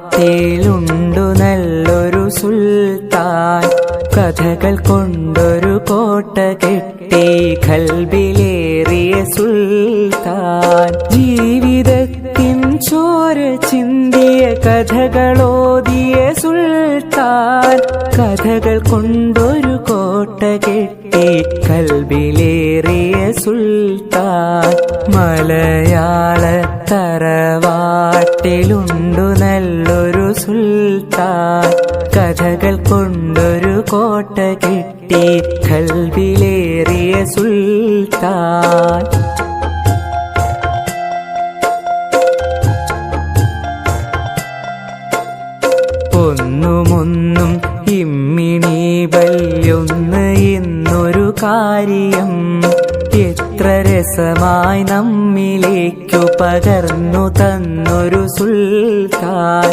തറവാട്ടിലുണ്ടു നല്ലൊരു സുൽത്താൻ, കഥകൾ കൊണ്ടൊരു കോട്ട കെട്ടി ഖൽബിലേറിയ സുൽത്താൻ. ജീവിതത്തിൻ ചോര ചിന്തിയ കഥകളോതിയ സുൽത്താൻ, കഥകൾ കൊണ്ടൊരു കോട്ട കെട്ടി ഖൽബിലേറിയ സുൽത്താൻ. മലയാള തറവാട്ടിലുണ്ടു നല്ലൊരു സുൽത്താൻ, കഥകൾ കൊണ്ടൊരു കോട്ട കെട്ടി ഖൽബിലേറിയ സുൽത്താൻ. ഒന്നുമൊന്നും ഇമ്മിണി ബല്യൊന്ന് എന്നൊരു കാര്യം എത്ര രസമായി നമ്മിലേക്കു പകർന്നു തന്നൊരു സുൽത്താൻ.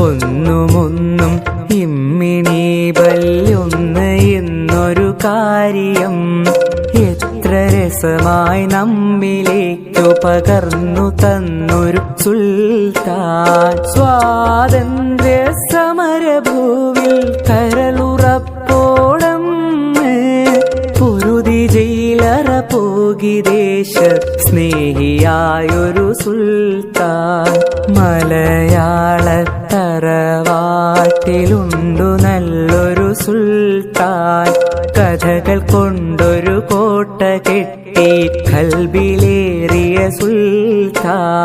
ഒന്നുമൊന്നും ഇമ്മിണി ബല്യൊന്ന് എന്നൊരു കാര്യം എത്ര രസമായി നമ്മിലേക്കു പകർന്നു തന്നൊരു സുൽത്താൻ. സ്വാതന്ത്ര്യ സമരഭൂവിൽ കരളുറപ്പോടം പൊരുതി ജയിലറ പോകി ദേശ സ്നേഹിയായൊരു സുൽത്താൻ. മലയാള തറവാട്ടിലുണ്ടു നല്ലൊരു സുൽത്താൻ, കഥകൾ കൊണ്ടൊരു കോട്ട കെട്ടി ഖൽബിലേറിയ സുൽത്താൻ.